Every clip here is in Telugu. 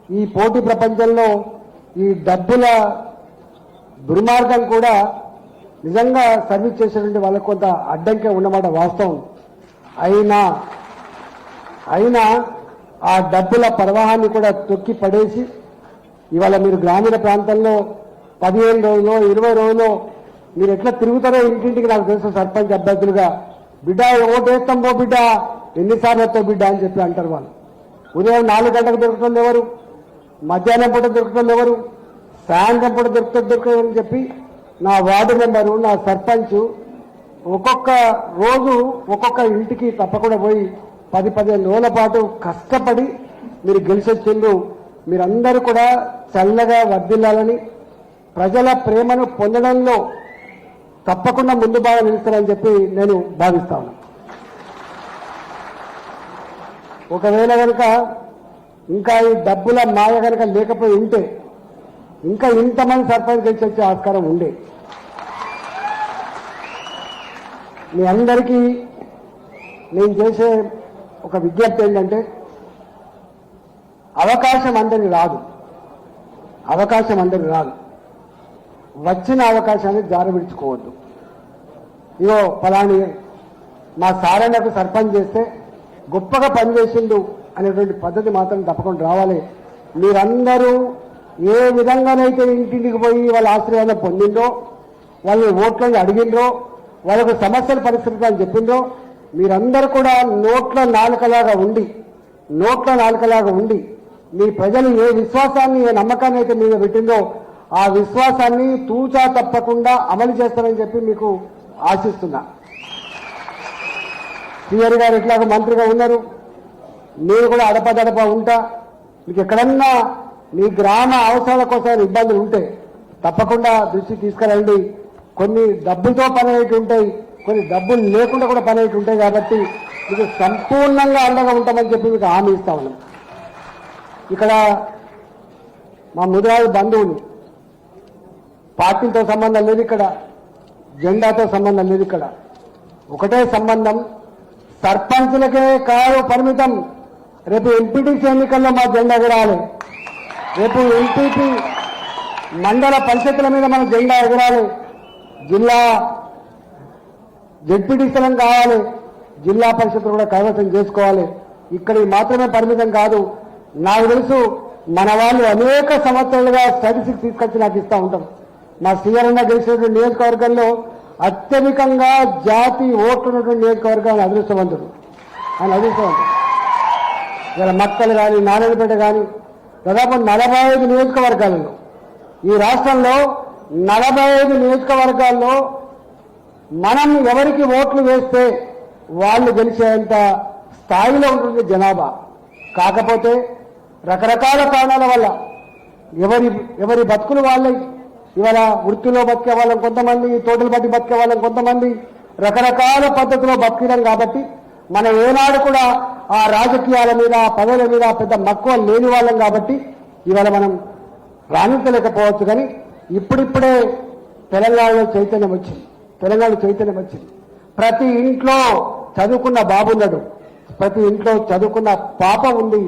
ఈ పోటీ ప్రపంచంలో ఈ డబ్బుల దుర్మార్గం కూడా నిజంగా సర్వీస్ చేసేటువంటి వాళ్ళకు కొంత అడ్డంకే ఉన్నమాట వాస్తవం. అయినా ఆ డబ్బుల ప్రవాహాన్ని కూడా తొక్కి పడేసి ఇవాళ మీరు గ్రామీణ ప్రాంతంలో 15 రోజులు 20 రోజులు మీరు ఎట్లా తిరుగుతారో ఇంటింటికి నాకు తెలుసు. సర్పంచ్ అభ్యర్థులుగా బిడ్డ ఓటేస్తాం పో బిడ్డ, ఎన్నిసార్లు వస్తావు బిడ్డ అని చెప్పి అంటారు వాళ్ళు. ఉదయం 4 గంటలకు దొరుకుతుంది ఎవరు, మధ్యాహ్నం పూట దొరుకుతుంది ఎవరు, సాయంత్రం పూట దొరుకుతుంది అని చెప్పి నా వార్డు మెంబరు నా సర్పంచ్ ఒక్కొక్క రోజు ఒక్కొక్క ఇంటికి తప్పకుండా పోయి 10-15 రోజుల పాటు కష్టపడి మీరు గెలిచొచ్చిండ్రు. మీరందరూ కూడా చల్లగా వర్ధిల్లాలని, ప్రజల ప్రేమను పొందడంలో తప్పకుండా ముందు బాగా నిలుస్తారని చెప్పి నేను భావిస్తాను. ఒకవేళ కనుక ఇంకా ఈ డబ్బుల మాయ కనుక లేకపోయి ఉంటే ఇంకా ఇంతమంది సర్పంచ్ గెలిచి వచ్చే ఆస్కారం ఉండే. మీ అందరికీ నేను చేసే ఒక విజ్ఞప్తి ఏంటంటే, అవకాశం అందరికి రాదు. వచ్చిన అవకాశాన్ని జారవిడుచుకోవద్దు. ఇగో ఫలాని మా సారన్నకు సర్పంచ్ చేస్తే గొప్పగా పనిచేసిండు అనేటువంటి పద్ధతి మాత్రం తప్పకుండా రావాలి. మీరందరూ ఏ విధంగానైతే ఇంటింటికి పోయి వాళ్ళ ఆశీర్వాదం పొందిండ్రో, వాళ్ళని ఓట్లని అడిగిండ్రో, వాళ్ళకు సమస్యల పరిస్థితులు అని చెప్పిండ్రో, మీరందరూ కూడా నోట్ల నాలుకలాగా ఉండి మీ ప్రజలు ఏ విశ్వాసాన్ని ఏ నమ్మకాన్ని అయితే మీద పెట్టిందో ఆ విశ్వాసాన్ని తూచా తప్పకుండా అమలు చేస్తారని చెప్పి మీకు ఆశిస్తున్నా. సీఆర్ గారు ఎట్లాగో మంత్రిగా ఉన్నారు, నేను కూడా అడపదడప ఉంటా. మీకు ఎక్కడన్నా మీ గ్రామ అవసరాల కోసం ఇబ్బందులు ఉంటే తప్పకుండా దృష్టి తీసుకురండి. కొన్ని డబ్బులతో పని అయ్యేటి ఉంటాయి, కొన్ని డబ్బులు లేకుండా కూడా పని అయ్యేటి ఉంటాయి. కాబట్టి మీకు సంపూర్ణంగా అండగా ఉంటామని చెప్పి మీకు హామీ ఇస్తా ఉన్నాం. ఇక్కడ మా ముదిరాజు బంధువులు, పార్టీతో సంబంధం లేదు, ఇక్కడ జెండాతో సంబంధం లేదు. ఇక్కడ ఒకటే సంబంధం, సర్పంచులకే కాదు పరిమితం. రేపు ఎంపీటీసీ ఎన్నికల్లో మా జెండా ఎగరాలి. రేపు ఎంపీపీ మండల పరిషత్తుల మీద మన జెండా ఎగరాలి. జిల్లా జెడ్పీటీసీలం కావాలి, జిల్లా పరిషత్తులు కూడా కైవసం చేసుకోవాలి. ఇక్కడికి మాత్రమే పరిమితం కాదు. నాకు తెలుసు మన వాళ్ళు అనేక సంవత్సరాలుగా స్టాటిస్టిక్స్ తీసుకొచ్చి నాకు ఇస్తూ ఉంటారు. మా సీఆర్ అన్న గెలిచినటువంటి నియోజకవర్గంలో అత్యధికంగా జాతి ఓట్లు ఉన్నటువంటి నియోజకవర్గం అదృష్టవంతుడు. ఇలా మక్కలు కానీ నారాయణపేట కానీ దాదాపు 45 నియోజకవర్గాలలో, ఈ రాష్ట్రంలో 45 నియోజకవర్గాల్లో మనం ఎవరికి ఓట్లు వేస్తే వాళ్ళు గెలిచేంత స్థాయిలో ఉంటుంది జనాభా. కాకపోతే రకరకాల కారణాల వల్ల ఎవరి బతుకులు వాళ్ళే. ఇవాళ వృత్తిలో బతికే వాళ్ళం కొంతమంది, తోటలు బట్టి బతికే వాళ్ళం కొంతమంది, రకరకాల పద్ధతిలో బతికినాం. కాబట్టి మనం ఏనాడు కూడా ఆ రాజకీయాల మీద పదవుల మీద పెద్ద మక్కువ లేని వాళ్ళం. కాబట్టి ఇవాళ మనం రాణించలేకపోవచ్చు. కానీ ఇప్పుడిప్పుడే తెలంగాణలో చైతన్యం వచ్చింది. ప్రతి ఇంట్లో చదువుకున్న బాబున్నాడు, ప్రతి ఇంట్లో చదువుకున్న పాప ఉంది.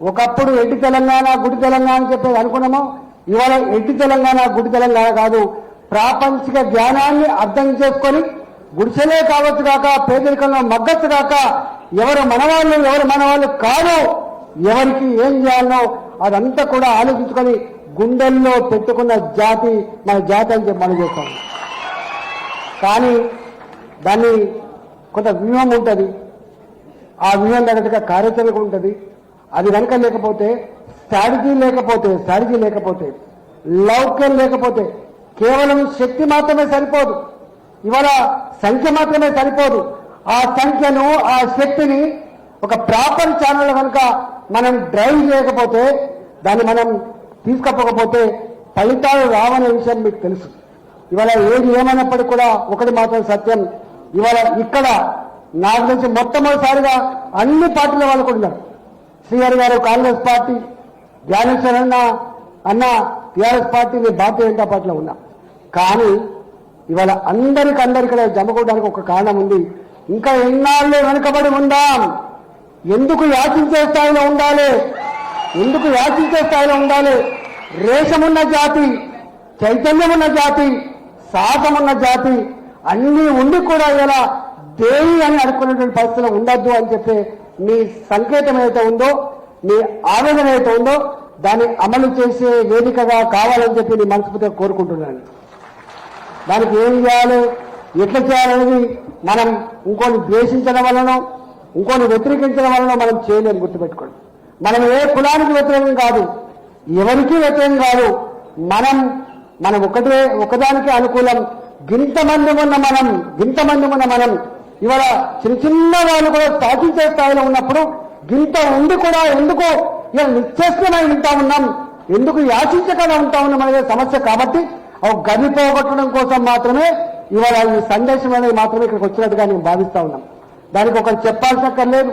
ఒకప్పుడు ఎడ్డి తెలంగాణ గుడి తెలంగాణ అని చెప్పేది అనుకున్నామో, ఇవాళ ఎడ్డి తెలంగాణ గుడి తెలంగాణ కాదు. ప్రాపంచిక జ్ఞానాన్ని అర్థం చేసుకొని గుడిసెలే కావచ్చు కాక, పేదరికంలో మగ్గచ్చు కాక, ఎవరు మనవాళ్ళు కాదు, ఎవరికి ఏం చేయాలనో అదంతా కూడా ఆలోచించుకొని గుండెల్లో పెట్టుకున్న జాతి మన జాతి అని చెప్పి మనం చేస్తాం. కానీ దాన్ని కొంత వ్యూహం ఉంటుంది, ఆ వ్యూహం తగ్గట్టుగా కార్యాచరణ ఉంటుంది. అది కనుక లేకపోతే, స్ట్రాటజీ లేకపోతే, లౌక్యం లేకపోతే, కేవలం శక్తి మాత్రమే సరిపోదు. ఇవాళ సంఖ్య మాత్రమే సరిపోదు. ఆ సంఖ్యను, ఆ శక్తిని ఒక ప్రాపర్ ఛానల్ కనుక మనం డ్రైవ్ చేయకపోతే, దాన్ని మనం తీసుకపోకపోతే ఫలితాలు రావనే విషయం మీకు తెలుసు. ఇవాళ ఏది ఏమైనప్పటికీ కూడా ఒకటి మాత్రం సత్యం, ఇవాళ ఇక్కడ నాకు తెలిసి మొట్టమొదటిసారిగా అన్ని పార్టీల వాళ్ళు కూడా ఉన్నారు. సీఆర్ గారు కాంగ్రెస్ పార్టీ, జ్ఞానేశ్వర్ అన్న టీఆర్ఎస్ పార్టీ, నేను భారతీయ జనతా పార్టీలో ఉన్నా. కానీ ఇవాళ అందరికీ జమకూడడానికి ఒక కారణం ఉంది. ఇంకా ఎన్నాళ్ళు వెనుకబడి ఉందాం, ఎందుకు యాచించే స్థాయిలో ఉండాలి, ఎందుకు యాచించే స్థాయిలో ఉండాలి? రేషమున్న జాతి, చైతన్యమున్న జాతి, సాహసమున్న జాతి అన్నీ ఉండి కూడా ఇలా దేవి అని అనుకునేటువంటి పరిస్థితులు ఉండద్దు అని చెప్పి మీ సంకేతం ఏదైతే ఉందో, మీ ఆవేదన ఏదైతే ఉందో దాన్ని అమలు చేసే వేదికగా కావాలని చెప్పి నేను మనస్ఫూర్తిగా కోరుకుంటున్నాను. దానికి ఏం చేయాలి, ఎట్లా చేయాలనేది మనం ఇంకోని ద్వేషించడం వలన, ఇంకోని వ్యతిరేకించడం వలన మనం చేయలేము. గుర్తుపెట్టుకోండి, మనం ఏ కులానికి వ్యతిరేకం కాదు, ఎవరికి వ్యతిరేకం కాదు. మనం ఒకదానికి అనుకూలం. గింతమంది ఉన్న మనం ఇవాళ చిన్న చిన్న వాళ్ళు కూడా సాధించే స్థాయిలో ఉన్నప్పుడు గింత ఉండి కూడా ఎందుకు ఇలా నిశ్చేష్టమై ఉంటా ఉన్నాం, ఎందుకు యాచించకుండా ఉంటా ఉన్నాం అనేది సమస్య. కాబట్టి గది పోగొట్టడం కోసం మాత్రమే ఇవాళ ఈ సందేశం అనేది మాత్రమే ఇక్కడికి వచ్చినట్టుగా నేను భావిస్తా ఉన్నాం. దానికి ఒకరు చెప్పాల్సి అక్కర్లేదు,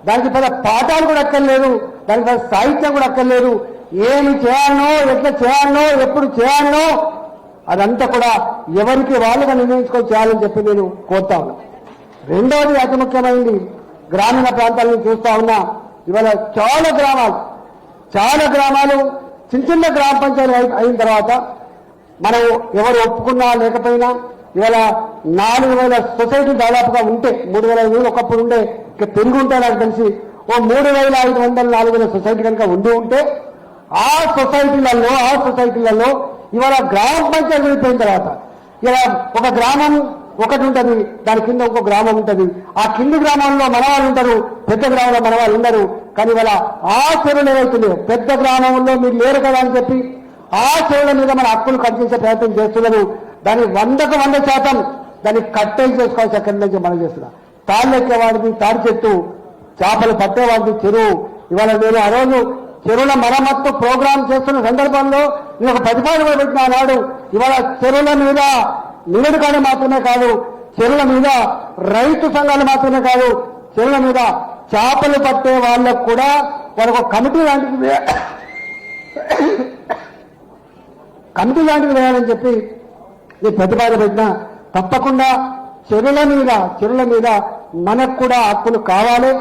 దానికి పెద్ద పాఠాలు కూడా అక్కర్లేదు, దానికి పెద్ద సాహిత్యం కూడా అక్కర్లేదు. ఏమి చేయాలనో, ఎట్లా చేయాలనో, ఎప్పుడు చేయాలనో అదంతా కూడా ఎవరికి వాళ్ళుగా నిర్ణయించుకొని చేయాలని చెప్పి నేను కోరుతా ఉన్నా. రెండవది అతి ముఖ్యమైనది, గ్రామీణ ప్రాంతాలను చూస్తా ఉన్నా. ఇవాళ చాలా గ్రామాలు చిన్న గ్రామ పంచాయతీ అయిన తర్వాత మనం ఎవరు ఒప్పుకున్నా లేకపోయినా ఇవాళ 4,000 సొసైటీ దాదాపుగా ఉంటే, 3,500 ఒకప్పుడు ఉండే, ఇక పెరిగి ఉంటే నాకు తెలిసి 3,500 4,000 సొసైటీ కనుక ఉంటే ఆ సొసైటీలలో ఇవాళ గ్రామ పంచాయతీ అయిపోయిన తర్వాత ఇలా ఒక గ్రామం ఒకటి ఉంటుంది, దాని కింద ఇంకో గ్రామం ఉంటుంది. ఆ కింది గ్రామంలో మనవాళ్ళు ఉంటారు, పెద్ద గ్రామంలో మనవాళ్ళు ఉండరు. కానీ ఇవాళ ఆ చెరువులు ఏవైతున్నాయో పెద్ద గ్రామంలో మీరు లేరు కదా అని చెప్పి ఆ చెరువుల మీద మన హక్కులు కట్టించే ప్రయత్నం చేస్తున్నారు. దాన్ని 100కు 100% దాన్ని కట్టేలు చేసుకోవాల్సి అక్కడి నుంచి మనం చేస్తున్నాం. తాళ్ళు ఎక్కేవాడిది తాడి చెట్టు, చేపలు పట్టేవాడిది చెరువు. ఇవాళ నేను ఆ రోజు చెరువుల మరమ్మత్తు ప్రోగ్రాం చేస్తున్న సందర్భంలో నేను ఒక ప్రతిపాదన పెట్టిన నాడు ఇవాళ చెరువుల మీద నివేదికలు మాత్రమే కాదు, చెరువుల మీద రైతు సంఘాలు మాత్రమే కాదు, చెరువుల మీద చేపలు పట్టే వాళ్ళకు కూడా వాళ్ళకు కమిటీ లాంటిది వేయాలని చెప్పి నేను ప్రతిపాదన పెట్టినా. తప్పకుండా చెరువుల మీద మనకు కూడా హక్కులు కావాలి.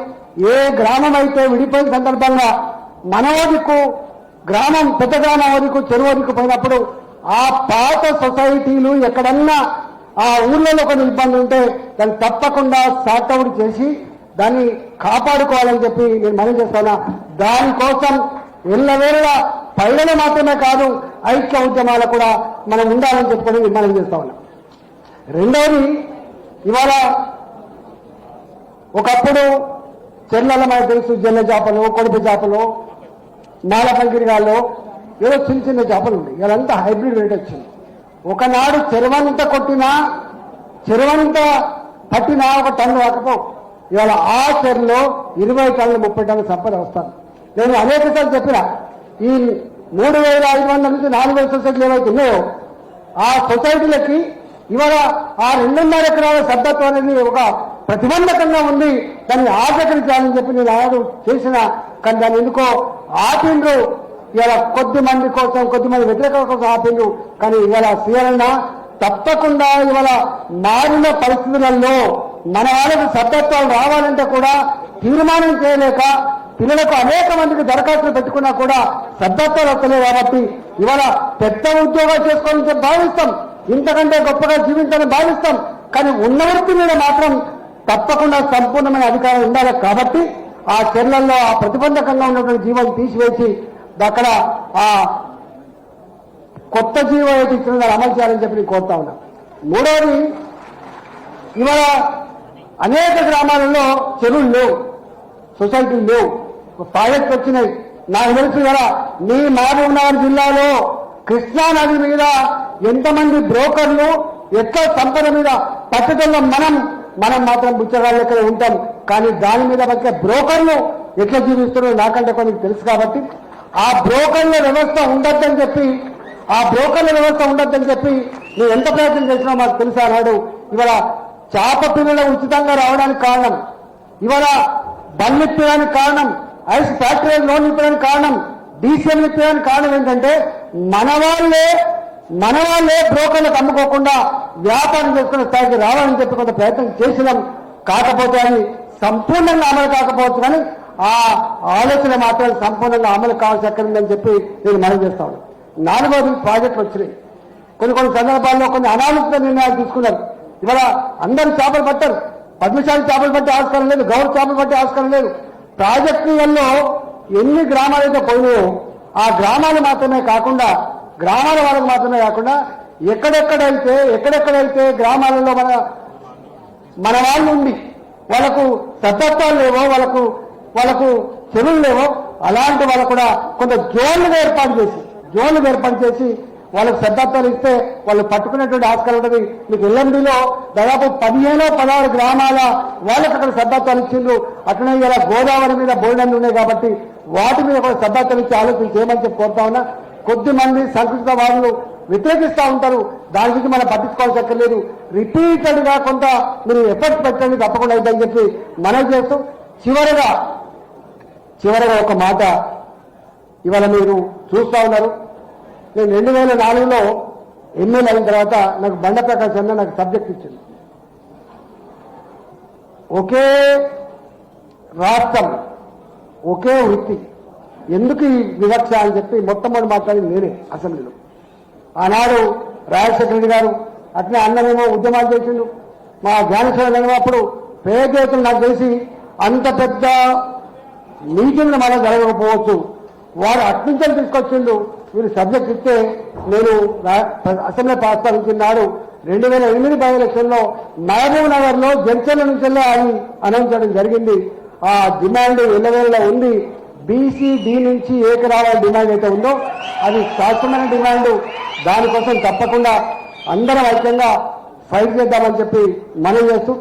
ఏ గ్రామం అయితే విడిపోయిన సందర్భంగా మనవదికు గ్రామం, పెద్ద గ్రామం వరకు చెరువు వరకు పోయినప్పుడు ఆ పాత సొసైటీలు ఎక్కడన్నా ఆ ఊర్లలో కొన్ని ఇబ్బందులు ఉంటే దాన్ని తప్పకుండా సార్ట్అవుట్ చేసి దాన్ని కాపాడుకోవాలని చెప్పి నేను మనం చేస్తున్నా. దానికోసం ఎల్లవేళ పైలలో మాత్రమే కాదు, ఐక్య ఉద్యమాలు కూడా మనం ఉండాలని చెప్పుకొని మనం చేస్తా ఉన్నాం. రెండవది, ఇవాళ ఒకప్పుడు చెర్లలో మనకు తెలుసు, జల్ల చేపలు, కొడుపు చేపలు, మాలపంకిరిగాల్లో ఏదో చిన్న చేపలు ఉన్నాయి. ఇదంతా హైబ్రిడ్ రేట్ వచ్చింది. ఒకనాడు చెరువంతా పట్టినా 1 టన్ను రాకపో. ఇవాళ ఆ చెరువులో 20 టన్నులు 30 టన్నులు సంపద వస్తాను. నేను అనేక సార్లు చెప్పిన, ఈ 3,500 నుంచి 4,000 సొసైటీలు ఏవైతే ఉన్నాయో ఆ సొసైటీలకి ఇవాళ ఆ 2.5 ఎకరాల సభ్యత్వం అనేది ఒక ప్రతిబంధకంగా ఉంది. దాన్ని ఆచరించాలని చెప్పి నేను ఆడు చేసిన, కానీ దాన్ని ఎందుకో ఆపిండ్రు. ఇవాళ కొద్దిమంది వ్యతిరేకత కోసం ఆపిండ్రు. కానీ ఇవాళ సీఎల్న తప్పకుండా ఇవాళ మారిన పరిస్థితులలో మన వాళ్ళకి సభ్యత్వాలు రావాలంటే కూడా తీర్మానం చేయలేక పిల్లలకు అనేక మందికి దరఖాస్తులు పెట్టుకున్నా కూడా సభ్యత్వాలు వస్తలేవు. కాబట్టి ఇవాళ పెద్ద ఉద్యోగాలు చేసుకోవాలని చెప్పి భావిస్తాం, ఇంతకంటే గొప్పగా జీవించాలని భావిస్తాం. కానీ ఉన్న వృత్తి మీద మాత్రం తప్పకుండా సంపూర్ణమైన అధికారం ఉండాలి. కాబట్టి ఆ చర్యల్లో ఆ ప్రతిబంధకంగా ఉన్నటువంటి జీవం తీసివేసి అక్కడ ఆ కొత్త జీవం ఏదైతే ఇచ్చిన అమలు చేయాలని చెప్పి నేను కోరుతా ఉన్నా. మూడవది, ఇవాళ అనేక గ్రామాలలో చెరువులు లేవు, సొసైటీలు లేవు, ప్రాజెక్టులు వచ్చినాయి. నాకు తెలుసు కదా, మీ మహబూబ్నగర్ జిల్లాలో కృష్ణా నది మీద ఎంతమంది బ్రోకర్లు ఎట్లా సంపద మీద పట్టుదల మనం మాత్రం బుచ్చగాళ్ళ లెక్కనే ఉంటాం. కానీ దాని మీద బతికే బ్రోకర్లు ఎట్లా జీవిస్తున్నారో నాకంటే కొన్ని తెలుసు. కాబట్టి ఆ బ్రోకర్ల వ్యవస్థ ఉండొద్దని చెప్పి నువ్వు ఎంత ప్రయత్నం చేసినా మాకు తెలుసా అన్నాడు. ఇవాళ చేప పిల్లలు ఉచితంగా రావడానికి కారణం, ఇవాళ బండ్లు ఇప్పడానికి కారణం, ఐస్ ఫ్యాక్టరీ లోన్ ఇప్పడానికి కారణం, డీసీఎం ఇప్పడానికి కారణం ఏంటంటే మన వాళ్ళే బ్రోకర్లకు అమ్ముకోకుండా వ్యాపారం చేసుకునే స్థాయికి రావాలని చెప్పి కొంత ప్రయత్నం చేసినాం. కాకపోతే అది సంపూర్ణంగా అమలు కాకపోవచ్చు. కానీ ఆ ఆలోచన మాత్రం సంపూర్ణంగా అమలు కావాల్సి ఎక్కడుందని చెప్పి నేను మనవి చేస్తా ఉన్నాను. 4వ ప్రాజెక్టులు వచ్చినాయి. కొన్ని సందర్భాల్లో కొన్ని అనాలోచిత నిర్ణయాలు తీసుకున్నారు. ఇవాళ అందరూ చేపలు పట్టారు. పద్మశాలి చేపలు పట్టే ఆస్కారం లేదు, గౌరవ చేపలు పట్టే ఆస్కారం లేదు. ప్రాజెక్టులలో ఎన్ని గ్రామాలైతే పోయినాయో ఆ గ్రామాలు మాత్రమే కాకుండా గ్రామాల వాళ్ళకు మాత్రమే కాకుండా ఎక్కడెక్కడైతే గ్రామాలలో మన వాళ్ళు ఉండి వాళ్ళకు సతత్వాలు లేవో, వాళ్ళకు చెరువులు లేవో అలాంటి వాళ్ళకు కూడా కొంత జోన్లుగా ఏర్పాటు చేసి వాళ్ళకు సద్దత్వాలు ఇస్తే వాళ్ళు పట్టుకునేటువంటి ఆస్కారం ఉంటుంది. మీకు ఎల్ఎండిలో దాదాపు 15-16 గ్రామాల వాళ్ళకి అక్కడ సద్దత్వాలు ఇచ్చిండ్రు. అట్లనే ఇలా గోదావరి మీద బోర్డర్లు ఉన్నాయి కాబట్టి వాటి మీద కూడా సద్దత్వాలు ఇచ్చి ఆలోచన చేయమని చెప్పి కోరుతా ఉన్నా. కొద్దిమంది సంకుచితవాదులు వ్యతిరేకిస్తూ ఉంటారు. దాని గురించి మనం పట్టించుకోవాల్సి అక్కర్లేదు. రిపీటెడ్ గా కొంత మీరు ఎఫర్ట్స్ పెట్టండి, తప్పకుండా అవుతుందని చెప్పి మనం చేస్తూ చివరగా ఒక మాట ఇవాళ మీరు చూస్తా ఉన్నారు. నేను 2004లో ఎమ్మెల్యే అయిన తర్వాత నాకు బండ ప్రకాష్ అన్న నాకు సబ్జెక్ట్ ఇచ్చింది. ఒకే రాష్ట్రం ఒకే వృత్తి ఎందుకు ఈ వివక్ష అని చెప్పి మొట్టమొదటి మాట్లాడింది నేనే అసెంబ్లీలో. ఆనాడు రాజశేఖర రెడ్డి గారు అట్లే అన్నమేమో ఉద్యమాలు చేసిండు. మా జ్ఞానేశ్వర అప్పుడు పేదలు నాకు తెలిసి అంత పెద్ద మీటింగ్లు మనం జరగకపోవచ్చు. వారు అట్నుంచని తీసుకొచ్చిండు. వీరు సబ్జెక్ట్ ఇస్తే నేను అసెంబ్లీ ప్రస్తావించిన నాడు 2008 బై ఎలక్షన్లో మహబూబ్ నగర్ లో జడ్చర్ల నుంచి అని అనౌన్స్ చేయడం జరిగింది. ఆ డిమాండ్ ఎల్లవేళలో ఉంది. బీసీ-డి నుంచి ఏకరావాల డిమాండ్ అయితే ఉందో అది శాశ్వతమైన డిమాండ్. దానికోసం తప్పకుండా అందరం ఐక్యంగా ఫైట్ చేద్దామని చెప్పి మనం చేస్తూ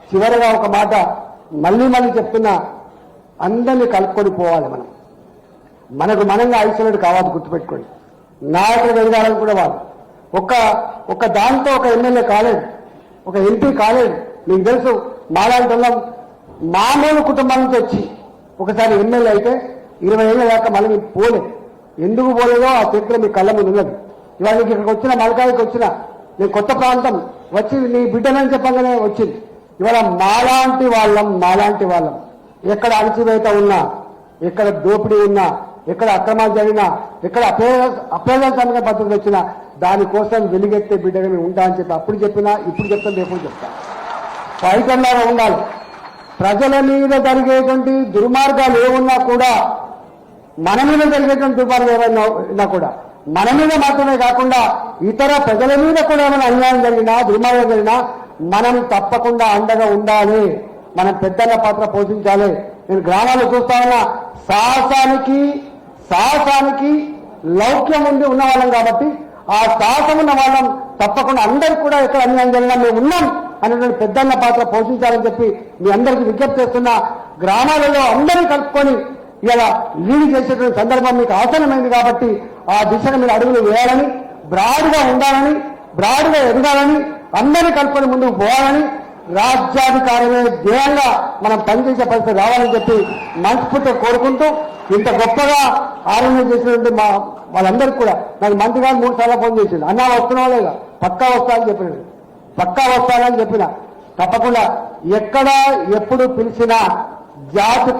చివరిగా ఒక మాట మళ్ళీ చెప్తున్నా, అందరినీ కలుపుకొని పోవాలి. మనకు మనంగా ఐసోలేట్ కావాలి. గుర్తుపెట్టుకోండి, నాయకులు ఎదగాలని కూడా వాళ్ళు ఒక దాంతో ఒక ఎమ్మెల్యే కాలేదు, ఒక ఎంపీ కాలేదు. మీకు తెలుసు మాలాంటి వాళ్ళం మామూలు కుటుంబం నుంచి వచ్చి ఒకసారి ఎమ్మెల్యే అయితే 20 ఏళ్ళ దాకా మళ్ళీ పోలేదు. ఎందుకు పోలేదో ఆ చరిత్ర మీ కళ్ళ ముందు ఉన్నది. ఇవాళ నీకు ఇక్కడికి వచ్చిన మలకాయకి వచ్చిన నేను కొత్త ప్రాంతం వచ్చి నీ బిడ్డనని చెప్పగానే వచ్చింది. ఇవాళ మాలాంటి వాళ్ళం ఎక్కడ అణచివేత ఉన్నా, ఎక్కడ దోపిడీ ఉన్నా, ఎక్కడ అక్రమాలు జరిగినా, ఎక్కడ అప్రజాస్వామిక పద్ధతులు వచ్చినా దానికోసం వెలుగెత్తే బిడ్డగా మేము ఉంటా అని చెప్పి అప్పుడు చెప్పినా, ఇప్పుడు చెప్తాను, రేపు చెప్తా. ఫైటర్లాగా ఉండాలి. ప్రజల మీద జరిగేటువంటి దుర్మార్గాలు ఏమున్నా కూడా, మన మీద జరిగేటువంటి దుర్మార్గాలు ఏమైనా కూడా మన మీద మాత్రమే కాకుండా ఇతర ప్రజల మీద కూడా ఏమైనా అన్యాయం జరిగినా, దుర్మార్గం జరిగినా మనం తప్పకుండా అండగా ఉండాలి. మనం పెద్దల పాత్ర పోషించాలి. నేను గ్రామాల్లో చూస్తా ఉన్నా సాహసానికి లౌక్యం ఉండి ఉన్నవాళ్ళం కాబట్టి ఆ సాహసం ఉన్న వాళ్ళం తప్పకుండా అందరికీ కూడా ఎక్కడ అన్యాయం జరిగినా మేము ఉన్నాం అనేటువంటి పెద్దన్న పాత్ర పోషించాలని చెప్పి మీ అందరికీ విజ్ఞప్తి చేస్తున్నా. గ్రామాలలో అందరినీ కలుపుకొని ఇలా లీడ్ చేసేటువంటి సందర్భం మీకు ఆసనమైంది కాబట్టి ఆ దిశగా మీరు అడుగులు వేయాలని, బ్రాడ్గా ఉండాలని, బ్రాడ్గా ఎదగాలని, అందరినీ కలుపుకొని ముందుకు పోవాలని, రాజ్యాధికారమే ధ్యేయంగా మనం పనిచేసే పరిస్థితి రావాలని చెప్పి మనస్ఫూర్తిగా కోరుకుంటూ, ఇంత గొప్పగా ఆరంభం చేసినటువంటి వాళ్ళందరికీ కూడా నాకు మంత్రి గారు 3 సార్లు ఫోన్ చేసింది. అన్నా వస్తున్నావా లేదా? పక్కా వస్తానని చెప్పిన తప్పకుండా ఎక్కడ ఎప్పుడు పిలిచినా జాతి